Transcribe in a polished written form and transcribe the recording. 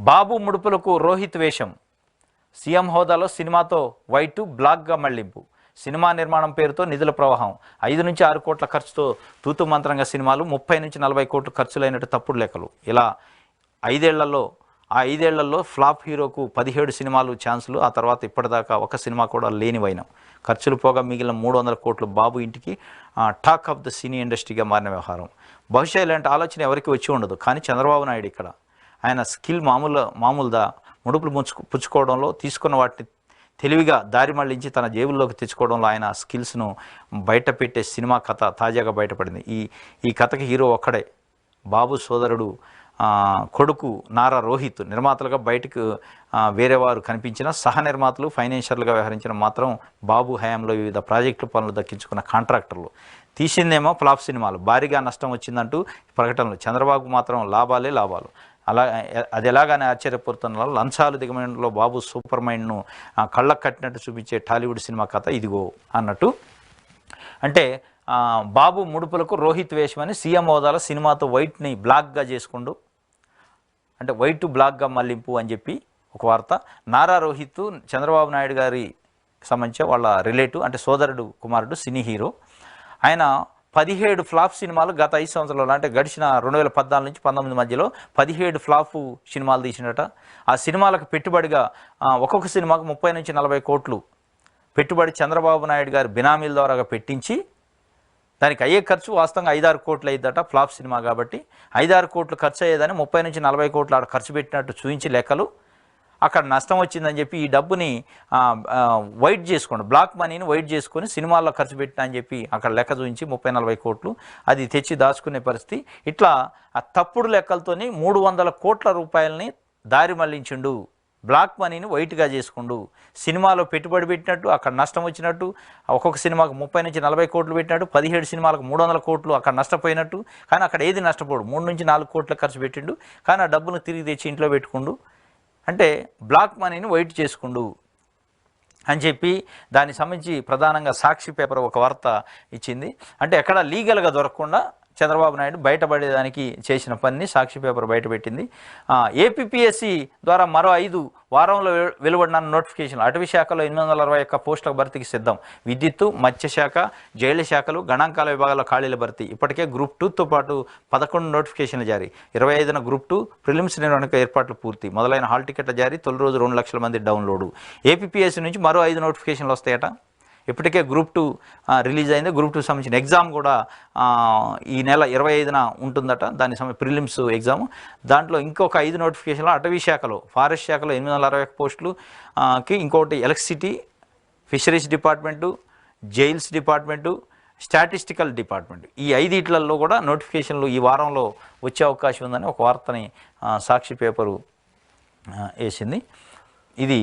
బాబు ముడుపులకు రోహిత్ వేషం, సీఎం హోదాలో సినిమాతో వైటు బ్లాక్గా మళ్లింపు, సినిమా నిర్మాణం పేరుతో నిధుల ప్రవాహం, 5 నుంచి 6 కోట్ల ఖర్చుతో తూతు మంత్రంగా సినిమాలు, 30 నుంచి 40 కోట్లు ఖర్చులైనట్టు తప్పుడు లెక్కలు. ఇలా 5 ఏళ్లలో ఫ్లాప్ హీరోకు 17 సినిమాలు ఛాన్సులు, ఆ తర్వాత ఇప్పటిదాకా ఒక సినిమా కూడా లేని వైనం. ఖర్చులు పోగా మిగిలిన 300 కోట్లు బాబు ఇంటికి టాక్ ఆఫ్ ద సినీ ఇండస్ట్రీగా మారిన వ్యవహారం. బహుశా ఇలాంటి ఆలోచన ఎవరికి వచ్చి ఉండదు, కానీ చంద్రబాబు నాయుడు ఇక్కడ ఆయన స్కిల్ మామూలుదా ముడుపులు పుచ్చుకోవడంలో, తీసుకున్న వాటిని తెలివిగా దారి మళ్లించి తన జేబుల్లోకి తెచ్చుకోవడంలో ఆయన స్కిల్స్ను బయటపెట్టే సినిమా కథ తాజాగా బయటపడింది. ఈ కథకి హీరో ఒక్కడే, బాబు సోదరుడు కొడుకు నారా రోహిత్. నిర్మాతలుగా బయటకు వేరే వారు కనిపించిన సహ నిర్మాతలు, ఫైనాన్షియర్లుగా వ్యవహరించిన మాత్రం బాబు హయాంలో వివిధ ప్రాజెక్టుల పనులు దక్కించుకున్న కాంట్రాక్టర్లు. తీసిందేమో ఫ్లాప్ సినిమాలు, భారీగా నష్టం వచ్చిందంటూ ప్రకటనలు. చంద్రబాబు మాత్రం లాభాలే లాభాలు. అది ఎలాగానే ఆశ్చర్యపడుతున్న లంచాలు దిగమనంలో బాబు సూపర్ మైండ్ను కళ్ళకు కట్టినట్టు చూపించే టాలీవుడ్ సినిమా కథ ఇదిగో అన్నట్టు. అంటే బాబు ముడుపులకు రోహిత్ వేషమని సీఎం హోదాలో సినిమాతో వైట్ని బ్లాక్గా చేసుకుంటూ, అంటే వైట్ బ్లాక్గా మళ్లింపు అని చెప్పి ఒక వార్త. నారా రోహిత్ చంద్రబాబు నాయుడు గారి సంబంధించి వాళ్ళ రిలేటివ్, అంటే సోదరుడు కుమారుడు, సినీ హీరో. ఆయన 17 ఫ్లాప్ సినిమాలు గత 5 సంవత్సరాలు, అంటే గడిచిన 2014 నుంచి 19 మధ్యలో 17 ఫ్లాప్ సినిమాలు తీసినట. ఆ సినిమాలకు పెట్టుబడిగా ఒక్కొక్క సినిమాకు 30 నుంచి 40 కోట్లు పెట్టుబడి చంద్రబాబు నాయుడు గారి బినామీల ద్వారా పెట్టించి, దానికి అయ్యే ఖర్చు వాస్తవంగా 5-6 కోట్లు అయ్యిద్దట. ఫ్లాప్ సినిమా కాబట్టి 5-6 కోట్లు ఖర్చు అయ్యేదని 30 నుంచి 40 కోట్లు ఆడ ఖర్చు పెట్టినట్టు చూపించి లెక్కలు. అక్కడ నష్టం వచ్చిందని చెప్పి ఈ డబ్బుని వైట్ చేసుకోండి, బ్లాక్ మనీని వైట్ చేసుకొని సినిమాల్లో ఖర్చు పెట్టినా అని చెప్పి అక్కడ లెక్క చూపించి 30-40 కోట్లు అది తెచ్చి దాచుకునే పరిస్థితి. ఇట్లా ఆ తప్పుడు లెక్కలతోని 300 కోట్ల రూపాయలని దారి మళ్లించిండు, బ్లాక్ మనీని వైట్గా చేసుకుండు. సినిమాలో పెట్టుబడి పెట్టినట్టు అక్కడ నష్టం వచ్చినట్టు, ఒక్కొక్క సినిమాకు 30 నుంచి 40 కోట్లు పెట్టినట్టు, 17 సినిమాలకు 300 కోట్లు అక్కడ నష్టపోయినట్టు. కానీ అక్కడ ఏది నష్టపోడు, 3 నుంచి 4 కోట్ల ఖర్చు పెట్టిండు, కానీ ఆ డబ్బును తిరిగి తెచ్చి ఇంట్లో పెట్టుకుండు. అంటే బ్లాక్ మనీని వైట్ చేసుకుండు అని చెప్పి దానికి సంబంధించి ప్రధానంగా సాక్షి పేపర్ ఒక వార్త ఇచ్చింది. అంటే ఎక్కడ లీగల్గా దొరకకుండా చంద్రబాబు నాయుడు బయటపడేదానికి చేసిన పనిని సాక్షి పేపర్ బయటపెట్టింది. ఏపీపీఎస్సీ ద్వారా మరో 5 వారంలో వెలువడిన నోటిఫికేషన్లు. అటవీ శాఖలో 861 పోస్టుల భర్తీకి సిద్ధం. విద్యుత్తు, మత్స్యశాఖ, జైళ్ల శాఖలు, గణాంకాల విభాగాల ఖాళీల భర్తీ. ఇప్పటికే గ్రూప్ 2తో పాటు 11 నోటిఫికేషన్లు జారీ. 25న గ్రూప్ 2 ప్రిలిమ్స్ నిర్వహణకు ఏర్పాట్లు పూర్తి. మొదలైన హాల్ టికెట్ల జారీ. తొలి రోజు 2 లక్షల మంది డౌన్లోడు. ఏపీపీఎస్సీ నుంచి మరో 5 నోటిఫికేషన్లు వస్తాయట. ఇప్పటికే గ్రూప్ 2 రిలీజ్ అయింది. గ్రూప్ 2 సంబంధించిన ఎగ్జామ్ కూడా ఈ నెల 25న ఉంటుందట. దానికి సంబంధించి ప్రిలిమ్స్ ఎగ్జామ్. దాంట్లో ఇంకొక 5 నోటిఫికేషన్లు అటవీ శాఖలో, ఫారెస్ట్ శాఖలో 861 పోస్టులుకి, ఇంకొకటి electricity, fisheries department, jails department, statistical department. ఈ 5 కూడా నోటిఫికేషన్లు ఈ వారంలో వచ్చే అవకాశం ఉందని ఒక వార్తని సాక్షి పేపరు వేసింది. ఇది